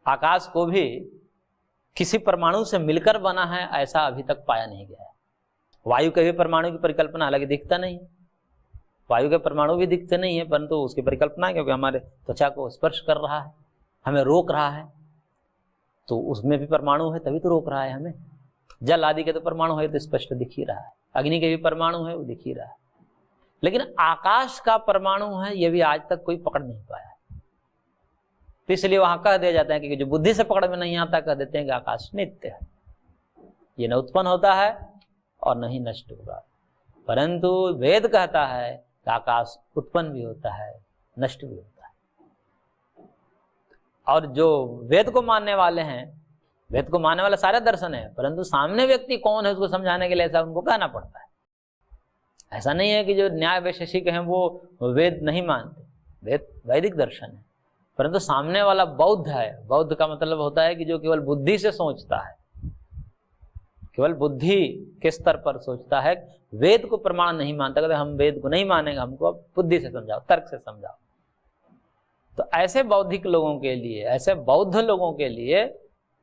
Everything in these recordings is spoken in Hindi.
आकाश को भी किसी परमाणु से मिलकर बना है ऐसा अभी तक पाया नहीं गया है। वायु के भी परमाणु की परिकल्पना, हालांकि दिखता नहीं, वायु के परमाणु भी दिखते नहीं है, परंतु उसकी परिकल्पना है क्योंकि हमारे त्वचा को स्पर्श कर रहा है, हमें रोक रहा है, तो उसमें भी परमाणु है तभी तो रोक रहा है हमें। जल आदि के तो परमाणु है तो स्पष्ट दिख ही रहा है, अग्नि के भी परमाणु है वो दिख ही रहा है, लेकिन आकाश का परमाणु है ये भी आज तक कोई पकड़ नहीं पाया। तो इसलिए वहां कह दिया जाता है कि जो बुद्धि से पकड़ में नहीं आता कह देते हैं कि आकाश नित्य है, ये न उत्पन्न होता है और न ही नष्ट होगा। परंतु वेद कहता है कि आकाश उत्पन्न भी होता है, नष्ट भी होता है। और जो वेद को मानने वाले हैं, वेद को मानने वाले सारे दर्शन है, परंतु सामने व्यक्ति कौन है उसको समझाने के लिए ऐसा उनको कहना पड़ता है। ऐसा नहीं है कि जो न्याय वैशेषिक हैं वो वेद नहीं मानते, वेद वैदिक दर्शन है, परंतु सामने वाला बौद्ध है। बौद्ध का मतलब होता है कि जो केवल बुद्धि से सोचता है, केवल बुद्धि के स्तर पर सोचता है, वेद को प्रमाण नहीं मानता। कहते हम वेद को नहीं मानेंगे, हमको बुद्धि से समझाओ, तर्क से समझाओ। तो ऐसे बौद्धिक लोगों के लिए, ऐसे बौद्ध लोगों के लिए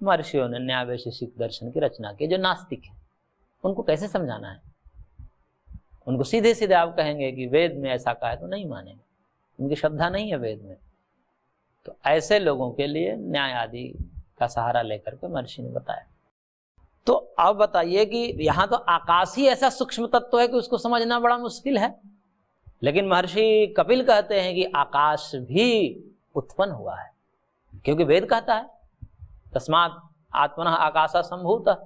महर्षियों ने न्याय वैशेषिक दर्शन की रचना की। जो नास्तिक है उनको कैसे समझाना है? उनको सीधे सीधे आप कहेंगे कि वेद में ऐसा कहा है तो नहीं मानेंगे, उनकी श्रद्धा नहीं है वेद में। तो ऐसे लोगों के लिए न्याय आदि का सहारा लेकर के महर्षि ने बताया। तो अब बताइए कि यहाँ तो आकाश ही ऐसा सूक्ष्म तत्व है कि उसको समझना बड़ा मुश्किल है, लेकिन महर्षि कपिल कहते हैं कि आकाश भी उत्पन्न हुआ है, क्योंकि वेद कहता है तस्मात् आत्मनः आकाशः सम्भूतः।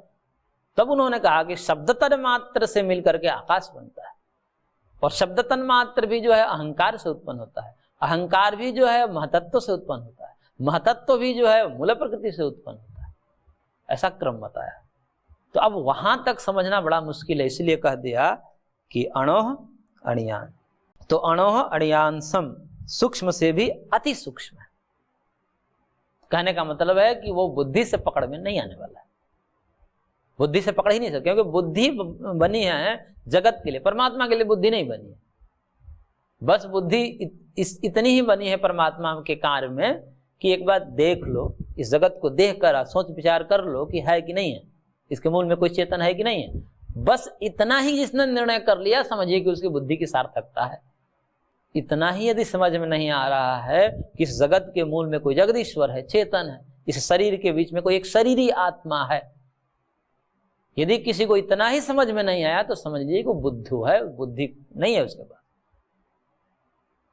तब उन्होंने कहा कि शब्द तन मात्र से मिलकर के आकाश बनता है, और शब्द तन मात्र भी जो है अहंकार से उत्पन्न होता है, अहंकार भी जो है महतत्व से उत्पन्न होता है, महतत्व भी जो है मूल प्रकृति से उत्पन्न होता है। ऐसा क्रम बताया। तो अब वहां तक समझना बड़ा मुश्किल है, इसलिए कह दिया कि अणोह अणियान। तो अणोह अणियान सम, सूक्ष्म से भी अति सूक्ष्म है। कहने का मतलब है कि वो बुद्धि से पकड़ में नहीं आने वाला है, बुद्धि से पकड़ ही नहीं सकते, क्योंकि बुद्धि बनी है जगत के लिए, परमात्मा के लिए बुद्धि नहीं बनी है। बस बुद्धि इतनी ही बनी है परमात्मा के कार्य में कि एक बार देख लो, इस जगत को देख कर सोच विचार कर लो कि है कि नहीं है, इसके मूल में कोई चेतन है कि नहीं है। बस इतना ही जिसने निर्णय कर लिया, समझिए कि उसकी बुद्धि की सार्थकता है। इतना ही यदि समझ में नहीं आ रहा है कि इस जगत के मूल में कोई जगदीश्वर है, चेतन है, इस शरीर के बीच में कोई एक शरीरी आत्मा है, यदि किसी को इतना ही समझ में नहीं आया तो समझ लीजिए कि बुद्धू है, बुद्धि नहीं है उसके पास।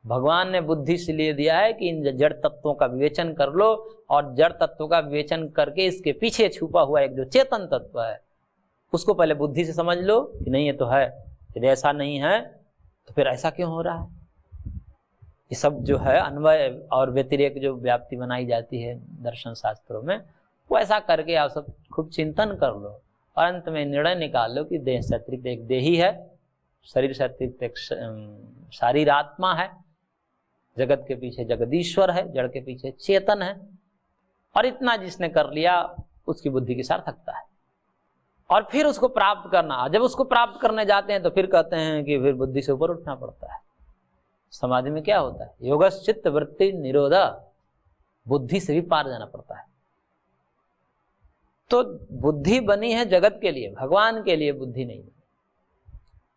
भगवान ने बुद्धि इसलिए दिया है कि इन जड़ तत्वों का विवेचन कर लो, और जड़ तत्वों का विवेचन करके इसके पीछे छुपा हुआ एक जो चेतन तत्व है उसको पहले बुद्धि से समझ लो कि नहीं ये तो है। यदि ऐसा नहीं है तो फिर ऐसा क्यों हो रहा है? ये सब जो है अन्वय और व्यतिरेक जो व्याप्ति बनाई जाती है दर्शन शास्त्रों में, वो ऐसा करके आप सब खूब चिंतन कर लो और अंत में निर्णय निकाल लो कि देह से अतिरिक्त एक देही है, शरीर से अतिरिक्त एक शारीर आत्मा है, जगत के पीछे जगदीश्वर है, जड़ के पीछे चेतन है। और इतना जिसने कर लिया उसकी बुद्धि की सार्थकता है। और फिर उसको प्राप्त करना, जब उसको प्राप्त करने जाते हैं तो फिर कहते हैं कि फिर बुद्धि से ऊपर उठना पड़ता है। समाधि में क्या होता है? योगश्चित्त वृत्ति निरोधा, बुद्धि से भी पार जाना पड़ता है। तो बुद्धि बनी है जगत के लिए, भगवान के लिए बुद्धि नहीं बनी।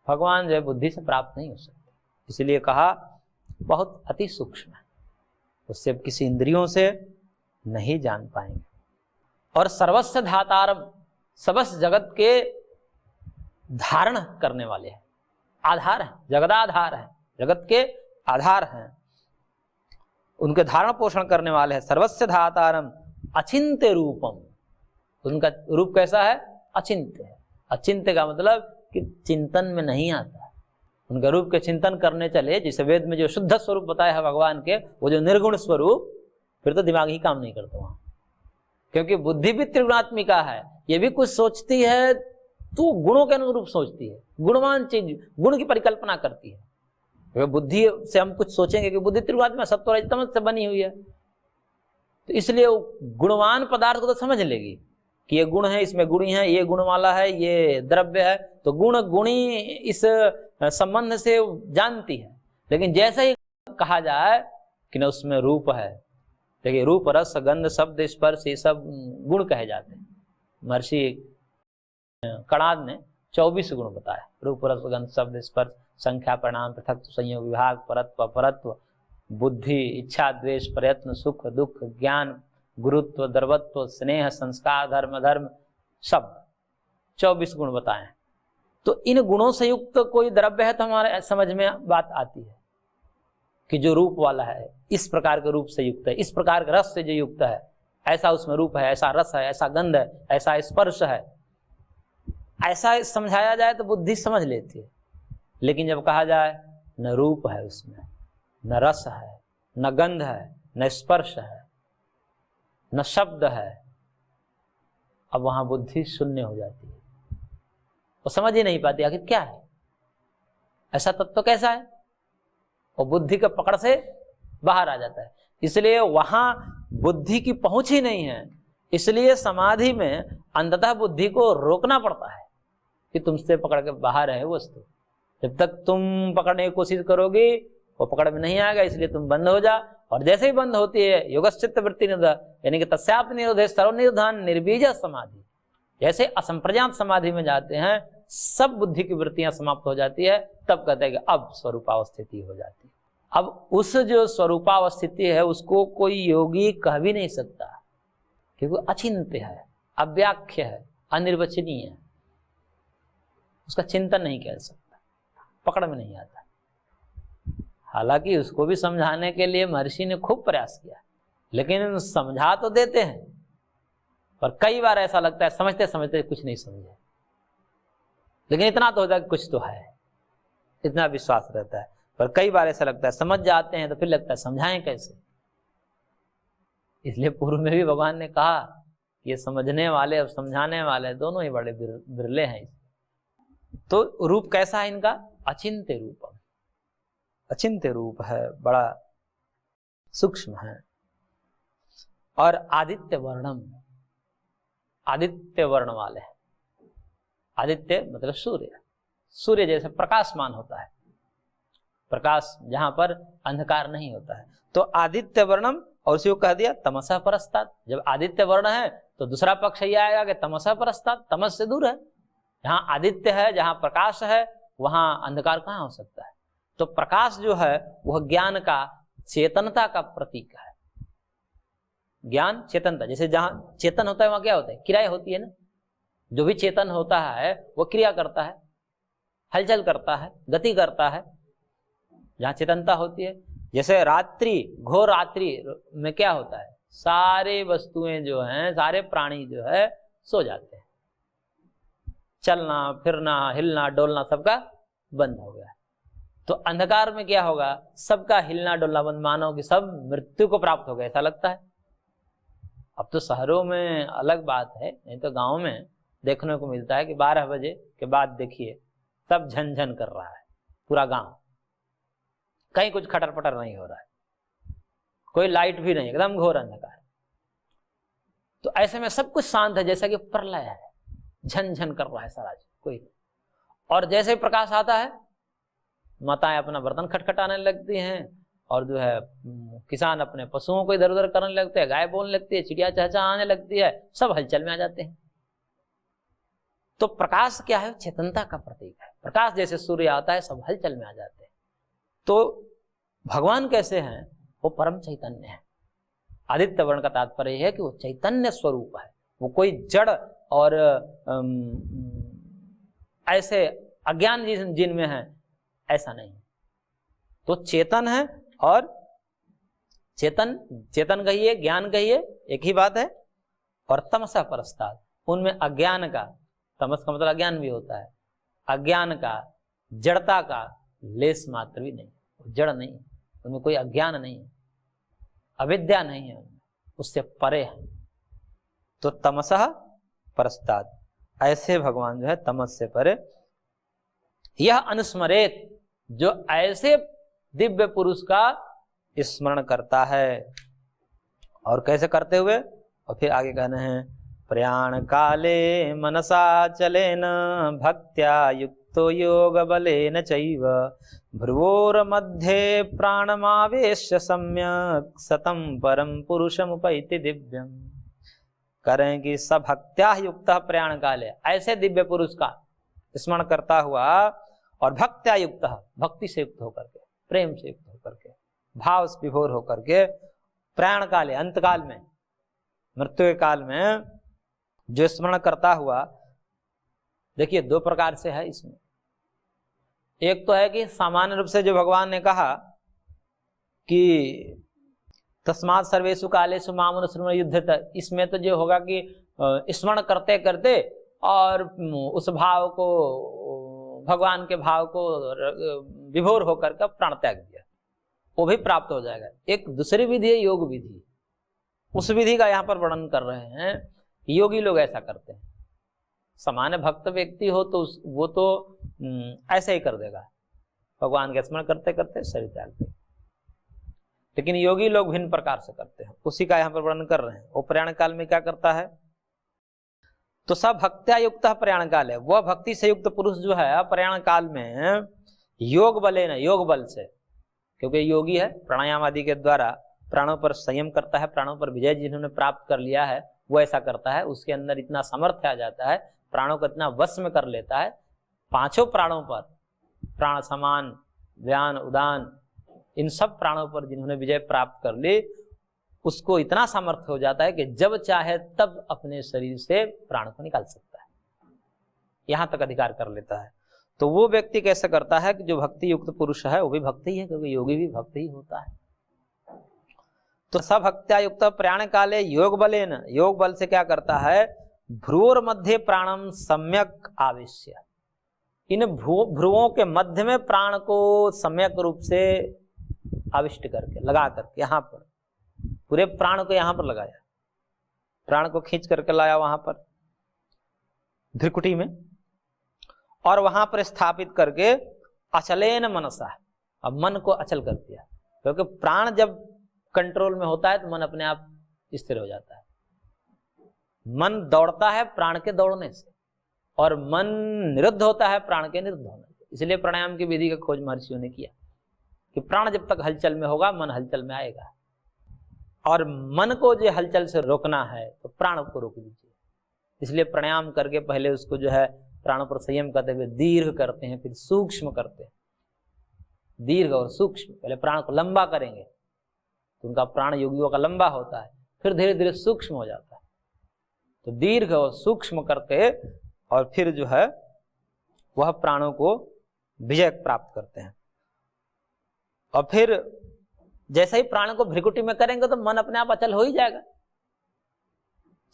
भगवान जो है बुद्धि से प्राप्त नहीं हो सकते, इसलिए कहा बहुत अति सूक्ष्म है, उससे किसी इंद्रियों से नहीं जान पाएंगे। और सर्वस्व धातारम, समस्त जगत के धारण करने वाले हैं, आधार है, जगदाधार है, जगत के आधार हैं, उनके धारण पोषण करने वाले हैं। सर्वस्व धातारम अचिंत्य रूपम, उनका रूप कैसा है? अचिंत्य है। अचिंत्य का मतलब कि चिंतन में नहीं आता। उनका रूप के चिंतन करने चले, जैसे वेद में जो शुद्ध स्वरूप बताया है भगवान के, वो जो निर्गुण स्वरूप, फिर तो दिमाग ही काम नहीं करता वहां, क्योंकि बुद्धि भी त्रिगुणात्मिका है। ये भी कुछ सोचती है तो गुणों के अनुरूप सोचती है, गुणवान चीज, गुण की परिकल्पना करती है। क्योंकि बुद्धि से हम कुछ सोचेंगे कि बुद्धि त्रिगुणात्मिक सत्व रज तमस से बनी हुई है, तो इसलिए गुणवान पदार्थ को तो समझ लेगी कि ये गुण है, इसमें गुणी है, ये गुण वाला है, ये द्रव्य है, तो गुण गुणी इस संबंध से जानती है। लेकिन जैसे ही कहा जाए कि न उसमें रूप है, देखिए रूप रस गंध शब्द स्पर्श ये सब गुण कहे जाते हैं। महर्षि कणाद ने 24 गुण बताए, रूप रस गंध शब्द स्पर्श संख्या परिणाम पृथक संयोग विभाग परत्व अपरत्व बुद्धि इच्छा द्वेष प्रयत्न सुख दुख ज्ञान गुरुत्व द्रवत्व स्नेह संस्कार धर्म धर्म शब्द 24 गुण बताए। तो इन गुणों से युक्त कोई द्रव्य है तो हमारे समझ में बात आती है कि जो रूप वाला है, इस प्रकार के रूप से युक्त है, इस प्रकार के रस से जो युक्त है, ऐसा उसमें रूप है, ऐसा रस है, ऐसा गंध है, ऐसा स्पर्श है, ऐसा समझाया जाए तो बुद्धि समझ लेती है। लेकिन जब कहा जाए न रूप है उसमें, न रस है, न गंध है, न स्पर्श है, न शब्द है, अब वहां बुद्धि शून्य हो जाती है, वो समझ ही नहीं पाती आखिर क्या है, ऐसा तत्व कैसा है, और बुद्धि के पकड़ से बाहर आ जाता है। इसलिए वहां बुद्धि की पहुंच ही नहीं है, इसलिए समाधि में अंततः बुद्धि को रोकना पड़ता है कि तुमसे पकड़ के बाहर है वस्तु। जब तक तुम पकड़ने की कोशिश करोगी वो पकड़ में नहीं आएगा, इसलिए तुम बंद हो जा। और जैसे ही बंद होती है योगश्चित्त वृत्ति निरोध, यानी कि तस्याप निरोधे सर्वनिर्धान निर्बीज समाधि, जैसे असंप्रज्ञात समाधि में जाते हैं सब बुद्धि की वृत्तियां समाप्त हो जाती है, तब कहते हैं कि अब स्वरूपावस्थिति हो जाती है। अब उस जो स्वरूपावस्थिति है उसको कोई योगी कह भी नहीं सकता, क्योंकि अचिंत्य है, अव्याख्य है, अनिर्वचनीय है, उसका चिंतन नहीं कर सकता, पकड़ में नहीं आता। हालांकि उसको भी समझाने के लिए महर्षि ने खूब प्रयास किया, लेकिन समझा तो देते हैं, पर कई बार ऐसा लगता है समझते समझते कुछ नहीं समझे, लेकिन इतना तो होता है कि कुछ तो है, इतना विश्वास रहता है। पर कई बार ऐसा लगता है समझ जाते हैं तो फिर लगता है समझाएं कैसे। इसलिए पूर्व में भी भगवान ने कहा ये समझने वाले और समझाने वाले दोनों ही बड़े बिरले हैं। तो रूप कैसा है इनका? अचिंत्य रूप, अचिंत्य रूप है, बड़ा सूक्ष्म है। और आदित्य वर्णम, आदित्य वर्ण वाले हैं। आदित्य मतलब सूर्य, सूर्य जैसे प्रकाशमान होता है, प्रकाश जहां पर अंधकार नहीं होता है, तो आदित्य वर्णम। और उसी को कह दिया तमसा परस्तात्। जब आदित्य वर्ण है तो दूसरा पक्ष ये आएगा कि तमसा परस्तात्, तमस से दूर है। जहां आदित्य है, जहां प्रकाश है, वहां अंधकार कहाँ हो सकता है। तो प्रकाश जो है वह ज्ञान का, चेतनता का प्रतीक है। ज्ञान चेतनता, जैसे जहां चेतन होता है वहां क्या होता है? क्रिया होती है ना। जो भी चेतन होता है वो क्रिया करता है, हलचल करता है, गति करता है, जहां चेतनता होती है। जैसे रात्रि, घोर रात्रि में क्या होता है? सारे वस्तुएं जो हैं, सारे प्राणी जो है सो जाते हैं, चलना फिरना हिलना डोलना सबका बंद हो गया। तो अंधकार में क्या होगा? सबका हिलना डोलना बंद, मानो कि सब मृत्यु को प्राप्त हो गया, ऐसा लगता है। अब तो शहरों में अलग बात है, नहीं तो गांव में देखने को मिलता है कि 12 बजे के बाद देखिए सब झनझन कर रहा है पूरा गांव, कहीं कुछ खटर पटर नहीं हो रहा है, कोई लाइट भी नहीं, एकदम घोर अंधकार। तो ऐसे में सब कुछ शांत है, जैसा कि प्रलय है, झनझन कर रहा है सारा कोई। और जैसे प्रकाश आता है माताएं अपना बर्तन खटखटाने लगती हैं, और जो है किसान अपने पशुओं को इधर उधर करने लगते हैं, गाय बोलने लगती है, चिड़िया चहचहाने लगती है, सब हलचल में आ जाते हैं। तो प्रकाश क्या है? चेतनता का प्रतीक है। प्रकाश जैसे सूर्य आता है सब हलचल में आ जाते हैं। तो भगवान कैसे हैं? वो परम चैतन्य है। आदित्य वर्ण का तात्पर्य है कि वो चैतन्य स्वरूप है, वो कोई जड़ और ऐसे अज्ञान जिनमें है ऐसा नहीं। तो चेतन है, और चेतन, चेतन कहिए ज्ञान कहिए एक ही बात है। और तमसा परस्तात्, उनमें अज्ञान का, तमस का मतलब अज्ञान भी होता है, अज्ञान का, जड़ता का लेस मात्र भी नहीं, जड़ नहीं, उनमें कोई अज्ञान नहीं है, अविद्या नहीं है, उससे परे है। तो तमसः परस्तात्, ऐसे भगवान जो है तमस से परे। यह अनुस्मरेत, जो ऐसे दिव्य पुरुष का स्मरण करता है। और कैसे करते हुए? और फिर आगे कहना है प्रयाण काले मनसा चलेन भक्त्या युक्त युक्तो योग बलेन चैव भ्रुवोर्मध्ये प्राणमावेश्य सम्यक सतम परम पुरुषमुपैति दिव्यम। करें कि सभक्त्या युक्त प्रयाण काले, ऐसे दिव्य पुरुष का स्मरण करता हुआ और भक्त्या युक्त, भक्ति से युक्त होकर के, प्रेम से युक्त होकर के, भाव से विभोर होकर के, प्रयाण काले, अंत काल में, मृत्यु के काल में जो स्मरण करता हुआ, देखिए दो प्रकार से है इसमें। एक तो है कि सामान्य रूप से जो भगवान ने कहा कि तस्मात् सर्वेषु कालेषु मामनुस्मृत्य युध्यत, इसमें तो जो होगा कि स्मरण करते करते और उस भाव को, भगवान के भाव को विभोर होकर के प्राण त्याग दिया, वो भी प्राप्त हो जाएगा। एक दूसरी विधि है योग विधि, उस विधि का यहाँ पर वर्णन कर रहे हैं। योगी लोग ऐसा करते हैं, सामान्य भक्त व्यक्ति हो तो वो तो ऐसे ही कर देगा, भगवान का स्मरण करते करते शरीर त्याग देगा। लेकिन योगी लोग भिन्न प्रकार से करते हैं, उसी का यहाँ पर वर्णन कर रहे हैं। वो प्रयाण काल में क्या करता है, तो सब भक्त्या युक्त प्रयाण काल है, वह भक्ति से युक्त पुरुष जो है प्रयाण काल में योग बले न, योग बल से, क्योंकि योगी है, प्राणायाम आदि के द्वारा प्राणों पर संयम करता है, प्राणों पर विजय जिन्होंने प्राप्त कर लिया है वो ऐसा करता है। उसके अंदर इतना सामर्थ्य आ जाता है, प्राणों को इतना वश में कर लेता है, पांचों प्राणों पर, प्राण समान, व्यान, उदान, इन सब प्राणों पर जिन्होंने विजय प्राप्त कर ली, उसको इतना सामर्थ्य हो जाता है कि जब चाहे तब अपने शरीर से प्राण को निकाल सकता है, यहां तक अधिकार कर लेता है। तो वो व्यक्ति कैसे करता है कि जो भक्ति युक्त पुरुष है वो भी भक्ति है, क्योंकि योगी भी भक्ति ही होता है। तो सब भक्त्या युक्त प्रयाण काले योग बलेन, योग बल से क्या करता है, भ्रुवोर मध्य प्राणम सम्यक आवेश्य, इन भ्रुवों के मध्य में प्राण को सम्यक रूप से आविष्ट करके, लगा करके, यहाँ पर पूरे प्राण को यहाँ पर लगाया, प्राण को खींच करके लाया वहां पर भ्रिकुटी में, और वहां पर स्थापित करके अचलेन मनसा, अब मन को अचल कर दिया, क्योंकि प्राण जब कंट्रोल में होता है तो मन अपने आप स्थिर हो जाता है। मन दौड़ता है प्राण के दौड़ने से, और मन निरुद्ध होता है प्राण के निरुद्ध होने से। इसलिए प्राणायाम की विधि का खोज महर्षियों ने किया कि प्राण जब तक हलचल में होगा मन हलचल में आएगा, और मन को जो हलचल से रोकना है तो प्राण को रोक दीजिए। इसलिए प्राणायाम करके पहले उसको जो है प्राणों पर संयम करते हुए दीर्घ करते हैं, फिर सूक्ष्म करते हैं, दीर्घ और सूक्ष्म। पहले प्राण को लंबा करेंगे तो उनका प्राण योगियों का लंबा होता है, फिर धीरे धीरे सूक्ष्म हो जाता है। तो दीर्घ और सूक्ष्म करके और फिर जो है वह प्राणों को विजय प्राप्त करते हैं। और फिर जैसे ही प्राण को भ्रिकुटी में करेंगे तो मन अपने आप अचल हो ही जाएगा।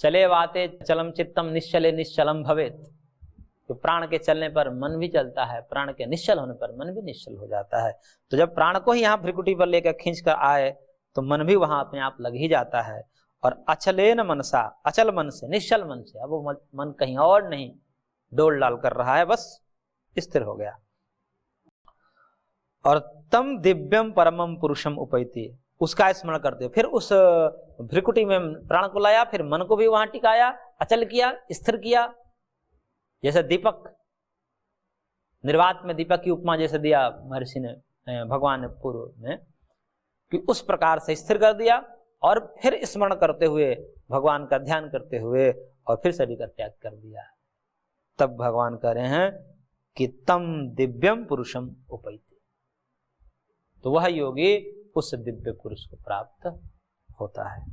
चले वाते चलम चित्तम निश्चले निश्चलम भवेत, तो प्राण के चलने पर मन भी चलता है, प्राण के निश्चल होने पर मन भी निश्चल हो जाता है। तो जब प्राण को ही यहाँ भ्रिकुटी पर लेकर खींच कर आए तो मन भी वहां अपने आप लग ही जाता है। और अचलेन मनसा, अचल मन से, निश्चल मन से, अब वो मन कहीं और नहीं डोल डाल कर रहा है, बस स्थिर हो गया। और तम दिव्यम परमम पुरुषम उपैति, उसका स्मरण करते फिर उस भ्रिकुटी में प्राण को लाया, फिर मन को भी वहां टिकाया, अचल किया, स्थिर किया। जैसे दीपक, निर्वात में दीपक की उपमा जैसे दिया महर्षि ने, भगवान ने पूर्व में, कि उस प्रकार से स्थिर कर दिया। और फिर स्मरण करते हुए, भगवान का ध्यान करते हुए, और फिर शरीर का त्याग कर दिया। तब भगवान कह रहे हैं कि तम दिव्यम पुरुषम उपैति, तो वह योगी उस दिव्य पुरुष को प्राप्त होता है।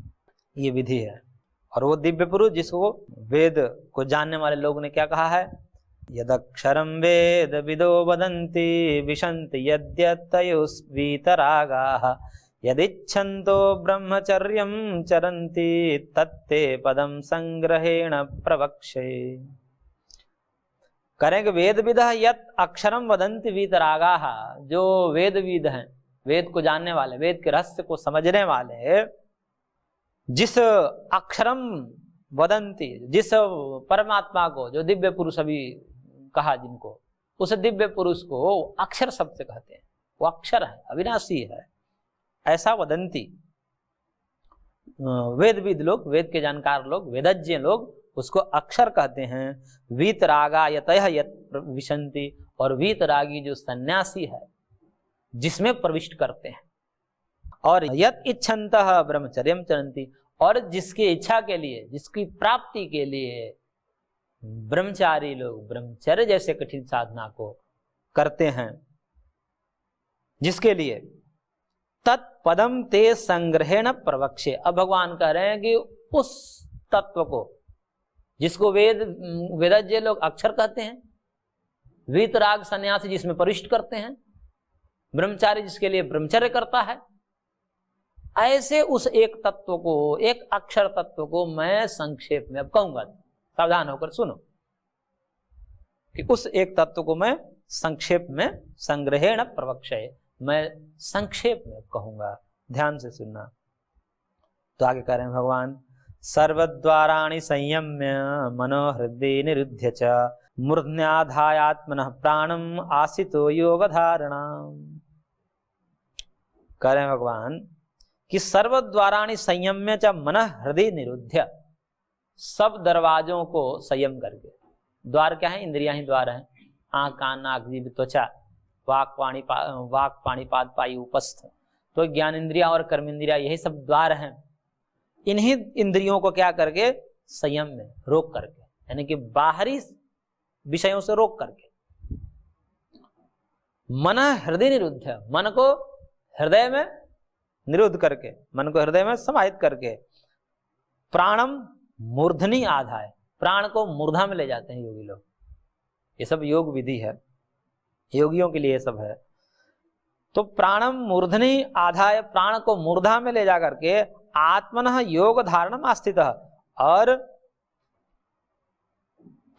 ये विधि है। और वो दिव्य पुरुष जिसको वेद को जानने वाले लोग ने क्या कहा है, यदक्षरम वेद विदो वदन्ति विशन्ति यद्यतयुस्वीतरागाः यदिच्छन्तो ब्रह्मचर्यं चरन्ति तत्ते पदम संग्रहेण प्रवक्षे। करेंगे वेद विदः यत् अक्षरम वदन्ति वीतरागाः, जो वेदविद हैं, वेद को जानने वाले, वेद के रहस्य को समझने वाले, जिस अक्षरम वदन्ति, जिस परमात्मा को, जो दिव्य पुरुष अभी कहा जिनको, उस दिव्य पुरुष को अक्षर शब्द से कहते हैं। वो अक्षर है, अविनाशी है, ऐसा वदन्ति। वेदविद लोग, वेद के जानकार लोग, वेदज्ञ लोग उसको अक्षर कहते हैं। वीतरागा यतयः यत् विशन्ति, और वीतरागी जो सन्यासी है जिसमें प्रविष्ट करते हैं। और यत इच्छन्तः ब्रह्मचर्यम चरन्ति, और जिसकी इच्छा के लिए, जिसकी प्राप्ति के लिए ब्रह्मचारी लोग ब्रह्मचर्य जैसे कठिन साधना को करते हैं, जिसके लिए तत्पदम ते संग्रहेण प्रवक्ष्ये। अब भगवान कह रहे हैं कि उस तत्व को जिसको वेदज्ञ लोग अक्षर कहते हैं, वीतराग सन्यासी जिसमें प्रविष्ट करते हैं, ब्रह्मचारी जिसके लिए ब्रह्मचर्य करता है, ऐसे उस एक तत्व को, एक अक्षर तत्व को मैं संक्षेप में अब कहूंगा, सावधान होकर सुनो, कि उस एक तत्व को मैं संक्षेप में संग्रहेण प्रवक्ष्ये, मैं संक्षेप में कहूंगा, ध्यान से सुनना। तो आगे कह रहे हैं भगवान, सर्वद्वाराणि संयम्य मनो हृदय निरुध्य च मूर्ध्न्याधायात्मनः प्राणम आसितो योग धारणाम। कह रहे हैं भगवान कि सर्वद्वाराणि संयम्य च मनः हृदय निरुध्य, सब दरवाजों को संयम करके, द्वार क्या है? इंद्रियां ही द्वार हैं, आंख कान नाक जीभ त्वचा वाक पाणी पाद पायु उपस्थ, तो ज्ञान इंद्रिया और कर्म इंद्रिया यही सब द्वार हैं। इन्हीं इंद्रियों को क्या करके? संयम में रोक करके, यानी कि बाहरी विषयों से रोक करके। मन हृदय निरुद्ध, मन को हृदय में निरुद्ध करके, मन को हृदय में समाहित करके, प्राणम मूर्धनि आधाय, प्राण को मूर्धा में ले जाते हैं योगी लोग। ये सब योग विधि है, योगियों के लिए ये सब है। तो प्राणम मूर्धनि आधाय, प्राण को मूर्धा में ले जा करके आत्मनः योग धारणम आस्थितः, और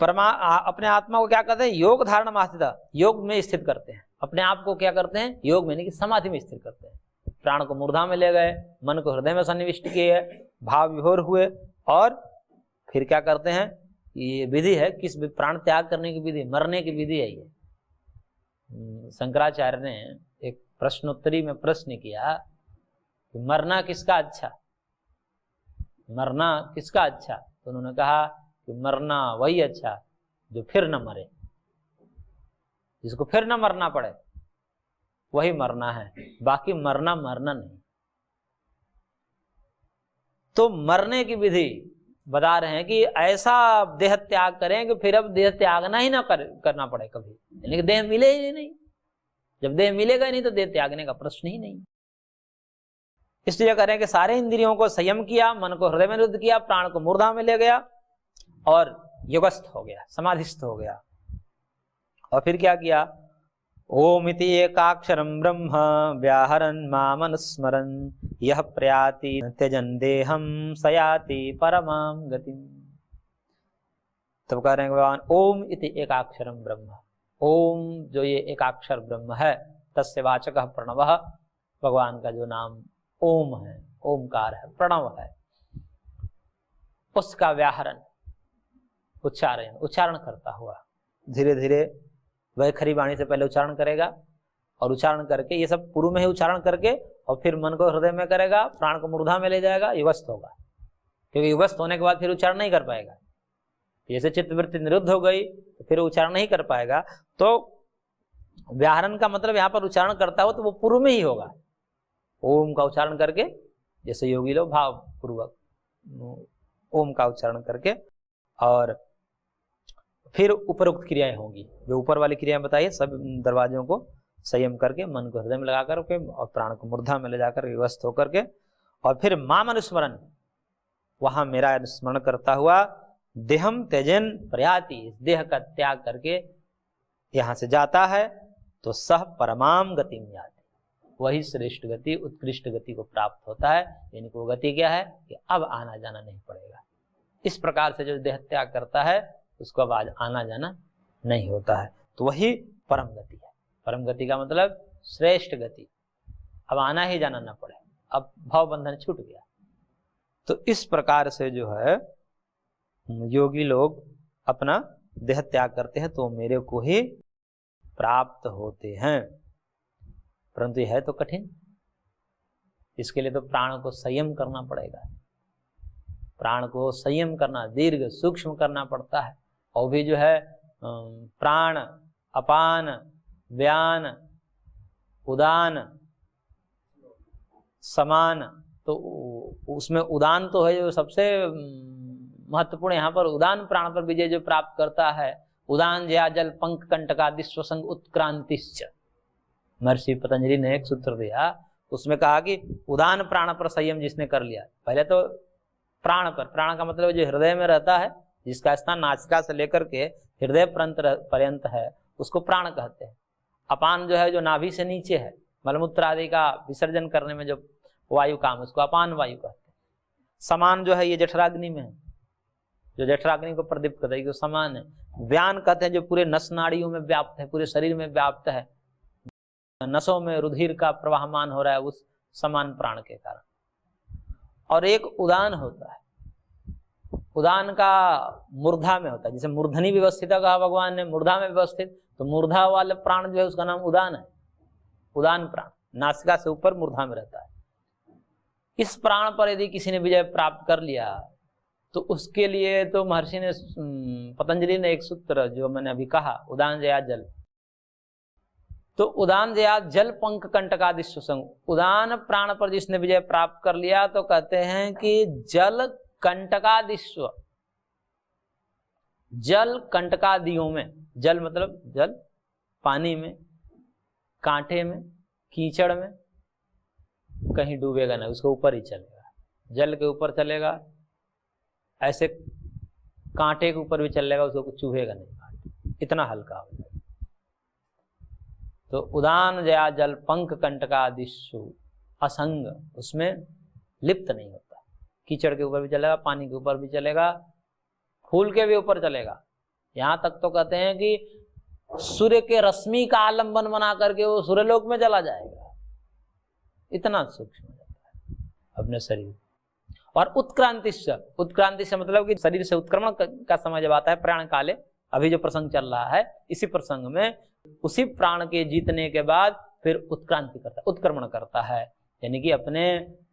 अपने आत्मा को क्या करते हैं? योग धारणम आस्थितः, योग में स्थित करते हैं अपने आप को। क्या करते हैं? योग में, यानी कि समाधि में स्थित करते हैं। प्राण को मूर्धा में ले गए, मन को हृदय में सन्निविष्ट किए, भाव विभोर हुए, और फिर क्या करते हैं? ये विधि है, किस प्राण त्याग करने की विधि, मरने की विधि है ये। शंकराचार्य ने एक प्रश्नोत्तरी में प्रश्न किया कि मरना किसका अच्छा, मरना किसका अच्छा? तो उन्होंने कहा कि मरना वही अच्छा जो फिर न मरे, जिसको फिर न मरना पड़े वही मरना है, बाकी मरना नहीं। तो मरने की विधि बता रहे हैं कि ऐसा देह त्याग करें कि फिर अब देह त्यागना ही ना करना पड़े कभी, यानी कि देह मिले ही नहीं। जब देह मिलेगा ही नहीं तो देह त्यागने का प्रश्न ही नहीं। इसलिए करें कि सारे इंद्रियों को संयम किया, मन को हृदय में निरुद्ध किया, प्राण को मूर्धा में ले गया और योगस्थ हो गया, समाधिस्थ हो गया। और फिर क्या किया? ओम इति एकाक्षरम ब्रह्म व्याहरन् मामनुस्मरन् यह प्रयाति त्यजन् देहं सयाति परमां गतिम्। तब कह रहे हैं भगवान, ओम इति एकाक्षरम ब्रह्म, ओम जो ये एकाक्षर ब्रह्म है, तस्य वाचकः प्रणवः, भगवान का जो नाम ओम है, ओमकार है, प्रणव है, उसका व्याहरण, उच्चारण करता हुआ धीरे धीरे वह खरी वाणी से पहले उच्चारण करेगा, और उच्चारण करके ये सब पूर्व में ही उच्चारण करके, और फिर मन को हृदय में करेगा, प्राण को मूर्धा में ले जाएगा, युवस्थ होगा। क्योंकि युवस्थ होने के बाद फिर उच्चारण नहीं कर पाएगा। जैसे चित्तवृत्ति निरुद्ध हो गई तो फिर उच्चारण नहीं कर पाएगा। तो व्याहरण का मतलब यहाँ पर उच्चारण करता हो तो वो पूर्व में ही होगा। ओम का उच्चारण करके, जैसे योगी लोग भाव पूर्वक ओम का उच्चारण करके, और फिर उपरोक्त क्रियाएं होंगी, जो ऊपर वाली क्रियाएं बताइए, सब दरवाजों को संयम करके, मन को हृदय में लगा करके, और प्राण को मूर्धा में ले जाकर व्यवस्थ होकर के, और फिर माम अनुस्मरण, वहां मेरा अनुस्मरण करता हुआ देहम त्यजन प्रयाति, इस देह का त्याग करके यहां से जाता है, तो सह परमाम गति में जाती, वही श्रेष्ठ गति, उत्कृष्ट गति को प्राप्त होता है। यानी कि वो गति क्या है कि अब आना जाना नहीं पड़ेगा। इस प्रकार से जो देह त्याग करता है उसको अब आज आना जाना नहीं होता है, तो वही परम गति है। परम गति का मतलब श्रेष्ठ गति, अब आना ही जाना ना पड़े, अब भाव बंधन छूट गया। तो इस प्रकार से जो है योगी लोग अपना देह त्याग करते हैं तो मेरे को ही प्राप्त होते हैं। परंतु यह है तो कठिन, इसके लिए तो प्राण को संयम करना पड़ेगा, प्राण को संयम करना, दीर्घ सूक्ष्म करना पड़ता है। और भी जो है प्राण अपान, व्यान, उदान, समान। तो उसमें उदान तो है जो सबसे महत्वपूर्ण, यहाँ पर उदान प्राण पर विजय जो प्राप्त करता है, उदान जया जल पंख कंटकादिस्वसंग उत्क्रांतिश्च। महर्षि पतंजलि ने एक सूत्र दिया, उसमें कहा कि उदान प्राण पर संयम जिसने कर लिया, पहले तो प्राण पर, प्राण का मतलब जो हृदय में रहता है, जिसका स्थान नासिका से लेकर के हृदय पर्यंत है, उसको प्राण कहते हैं। अपान जो है जो नाभि से नीचे है, मलमूत्र आदि का विसर्जन करने में जो वायु काम, उसको अपान वायु कहते हैं। समान जो है ये जठराग्नि में है, जो जठराग्नि को प्रदीप्त करता है, जो समान है। व्यान कहते हैं जो पूरे नस नाड़ियों में व्याप्त है, पूरे शरीर में व्याप्त है, नसों में रुधिर का प्रवाहमान हो रहा है उस समान प्राण के कारण। और एक उदान होता है, उदान का मूर्धा में होता है, जैसे मूर्धनी व्यवस्थित कहा भगवान ने, मूर्धा में व्यवस्थित, तो मूर्धा वाले प्राण जो है उसका नाम उदान है। उदान प्राण नासिका से ऊपर मूर्धा में रहता है। इस प्राण पर यदि किसी ने विजय प्राप्त कर लिया तो उसके लिए तो महर्षि ने, पतंजलि ने एक सूत्र जो मैंने अभी कहा, उदान जया जल, तो उदान जया जल पंख कंटकादिस्वसंग, उदान प्राण पर जिसने विजय प्राप्त कर लिया तो कहते हैं कि जल कंटकादिस्व, जल कंटकादियों में, जल मतलब जल, पानी में, कांटे में, कीचड़ में कहीं डूबेगा नहीं, उसके ऊपर ही चलेगा, जल के ऊपर चलेगा, ऐसे कांटे के ऊपर भी चलेगा, उसको चुभेगा नहीं कांटे, इतना हल्का हो जाएगा। तो उदान जया जल पंख कंटकादिषु असंग, उसमें लिप्त नहीं होता, कीचड़ के ऊपर भी चलेगा, पानी के ऊपर भी चलेगा, फूल के भी ऊपर चलेगा, यहां तक तो कहते हैं कि सूर्य के रश्मि का आलंबन बना करके वो सूर्यलोक में चला जाएगा, इतना सूक्ष्म हो जाता है अपने शरीर। और उत्क्रांति से मतलब कि शरीर से उत्क्रमण का समय जब आता है प्राण काले, अभी जो प्रसंग चल रहा है, इसी प्रसंग में उसी प्राण के जीतने के बाद फिर उत्क्रांति करता है, उत्क्रमण करता है, यानी कि अपने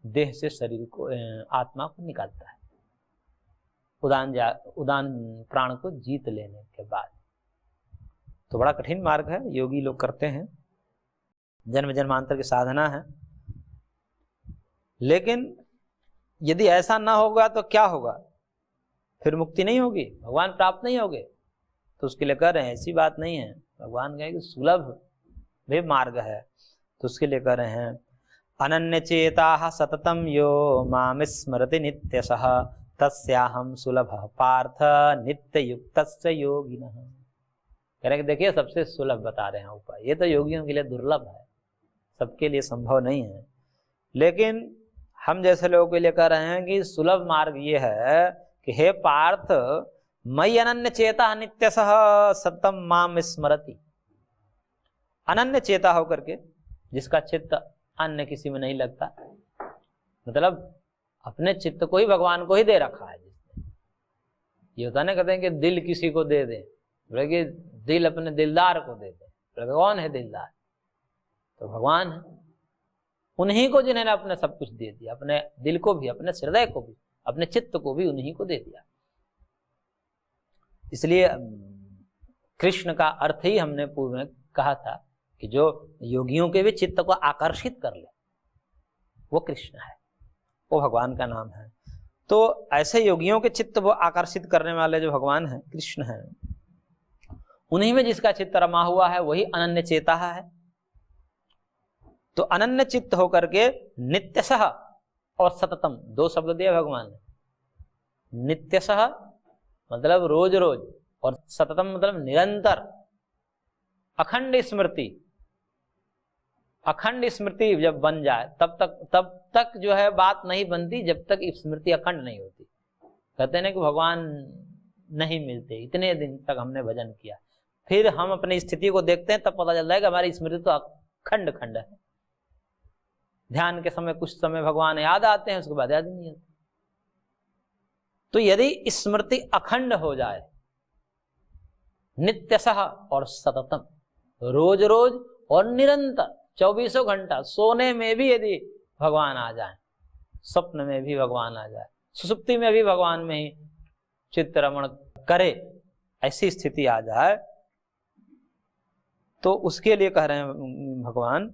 देह से शरीर को, आत्मा को निकालता है, उदान प्राण को जीत लेने के बाद। तो बड़ा कठिन मार्ग है, योगी लोग करते हैं, जन्म जन्मांतर की साधना है। लेकिन यदि ऐसा ना होगा तो क्या होगा, फिर मुक्ति नहीं होगी, भगवान प्राप्त नहीं होगे। तो उसके लिए कह रहे हैं ऐसी बात नहीं है, भगवान कहे कि सुलभ भी मार्ग है। तो उसके लिए कह रहे हैं अनन्य चेता सततम यो माम स्मरति नित्यशः तस्याहम सुलभ पार्थ नित्य युक्त योगिनः। कह रहे हैं कि देखिए सबसे सुलभ बता रहे हैं उपाय, ये तो योगियों के लिए दुर्लभ है, सबके लिए संभव नहीं है, लेकिन हम जैसे लोगों के लिए कह रहे हैं कि सुलभ मार्ग ये है कि हे पार्थ, मयि अनन्य चेता नित्यशः सततम माम स्मरति। अनन्य चेता होकर के, जिसका चित्त अन्य किसी में नहीं लगता, मतलब अपने चित्त को ही भगवान को ही दे रखा है जिसने। ये होता नहीं, कहते हैं कि दिल किसी को दे दे, बोले कि दिल अपने दिलदार को दे दे, बोले कौन है दिलदार, तो भगवान है। उन्हीं को जिन्होंने अपने सब कुछ दे दिया, अपने दिल को भी, अपने हृदय को भी, अपने चित्त को भी उन्हीं को दे दिया। इसलिए कृष्ण का अर्थ ही हमने पूर्व में कहा था कि जो योगियों के भी चित्त को आकर्षित कर ले, वो कृष्ण है, वो भगवान का नाम है। तो ऐसे योगियों के चित्त वो आकर्षित करने वाले जो भगवान हैं, कृष्ण हैं, उन्हीं में जिसका चित्त रमा हुआ है वही अनन्य चेता है। तो अनन्य चित्त होकर के नित्यशः और सततम, दो शब्द दिए भगवान ने। नित्यशः मतलब रोज रोज, और सततम मतलब निरंतर, अखंड स्मृति। अखंड स्मृति जब बन जाए तब तक जो है बात नहीं बनती, जब तक स्मृति अखंड नहीं होती। कहते हैं ना कि भगवान नहीं मिलते, इतने दिन तक हमने भजन किया, फिर हम अपनी स्थिति को देखते हैं तब पता चलता है कि हमारी स्मृति तो अखंड खंड है। ध्यान के समय कुछ समय भगवान याद आते हैं, उसके बाद याद नहीं आते। तो यदि स्मृति अखंड हो जाए, नित्यशः और सततम, रोज रोज और निरंतर, 24 घंटा, सोने में भी यदि भगवान आ जाए, स्वप्न में भी भगवान आ जाए, सुसुप्ति में भी भगवान में ही चित्त रमण करे, ऐसी स्थिति आ जाए, तो उसके लिए कह रहे हैं भगवान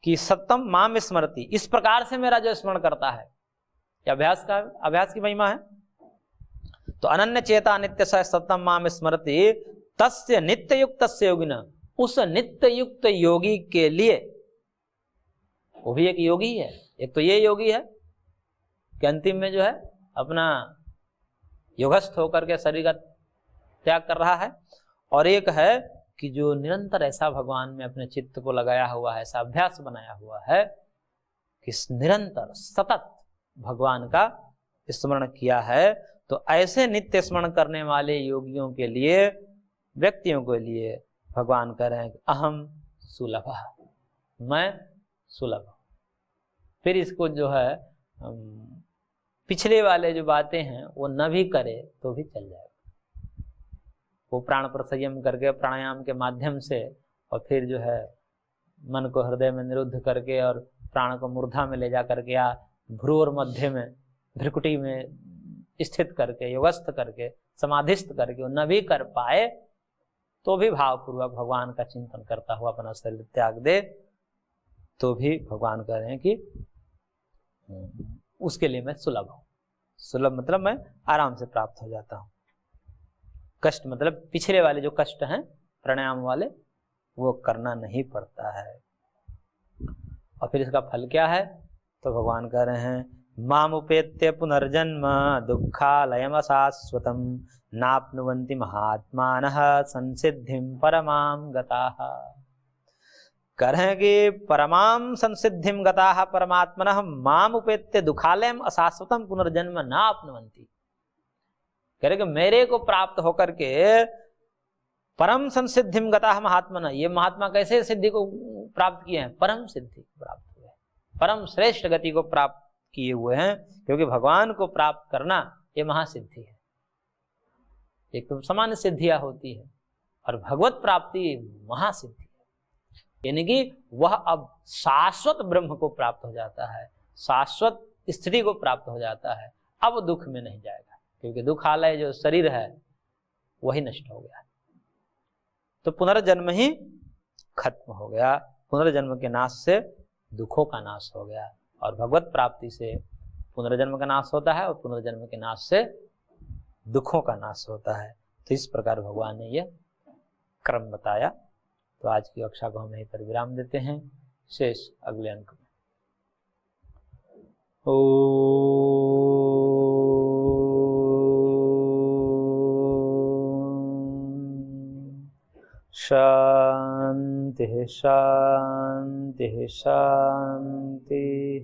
कि सत्यम माम स्मरति, इस प्रकार से मेरा जो स्मरण करता है, अभ्यास की महिमा है। तो अनन्य चेता नित्य स सत्यम माम स्मरति तस्य नित्य युक्त योगिन, उस नित्य युक्त योगी के लिए, वो भी एक योगी है, एक तो ये योगी है कि अंतिम में जो है अपना योगस्थ होकर के शरीर का त्याग कर रहा है, और एक है कि जो निरंतर ऐसा भगवान में अपने चित्त को लगाया हुआ है, ऐसा अभ्यास बनाया हुआ है कि निरंतर सतत भगवान का स्मरण किया है। तो ऐसे नित्य स्मरण करने वाले योगियों के लिए, व्यक्तियों के लिए भगवान कह रहे हैं कि अहम सुलभ, मैं सुलभ। फिर इसको जो है पिछले वाले जो बातें हैं वो न भी करे तो भी चल जाएगा। वो प्राण पर संयम करके प्राणायाम के माध्यम से, और फिर जो है मन को हृदय में निरुद्ध करके और प्राण को मूर्धा में ले जा करके या भ्रू और मध्य में भ्रिकुटी में स्थित करके योगस्थ करके समाधिस्थ करके वो न भी कर पाए तो भी भावपूर्वक भगवान का चिंतन करता हुआ अपना शरीर त्याग दे, तो भी भगवान कह रहे हैं कि उसके लिए मैं सुलभ हूं। सुलभ मतलब मैं आराम से प्राप्त हो जाता हूं। कष्ट मतलब पिछले वाले जो कष्ट हैं प्राणायाम वाले, वो करना नहीं पड़ता है। और फिर इसका फल क्या है? तो भगवान कह रहे हैं मामुपेत्य पुनर्जन्म दुःखालयम शाश्वतम नाप्नुवन्ति महात्मानः संसिद्धिं परमां गताः। कह रहे हैं कि परमां संसिद्धिं गताः परमात्मनः मामुपेत्य दुःखालयम अशाश्वतम पुनर्जन्म नाप्नुवन्ति। कह रहे कि मेरे को प्राप्त होकर के परम संसिद्धिम गताः महात्मा, ये महात्मा कैसे सिद्धि को प्राप्त किए हैं? परम सिद्धि को प्राप्त हुए हैं, परम श्रेष्ठ गति को प्राप्त किए हुए हैं। क्योंकि भगवान को प्राप्त करना ये महासिद्धि है। एक तो सामान्य सिद्धियां होती है और भगवत प्राप्ति महासिद्धि है, यानी कि वह अब शाश्वत ब्रह्म को प्राप्त हो जाता है, शाश्वत स्थिति को प्राप्त हो जाता है। अब दुख में नहीं जाएगा, क्योंकि दुखालय जो शरीर है वही नष्ट हो गया। तो पुनर्जन्म ही खत्म हो गया। पुनर्जन्म के नाश से दुखों का नाश हो गया, और भगवत प्राप्ति से पुनर्जन्म का नाश होता है और पुनर्जन्म के नाश से दुखों का नाश होता है। तो इस प्रकार भगवान ने यह क्रम बताया। तो आज की कक्षा को हम यहीं पर विराम देते हैं, शेष अगले अंक में। शांति शांति शांति।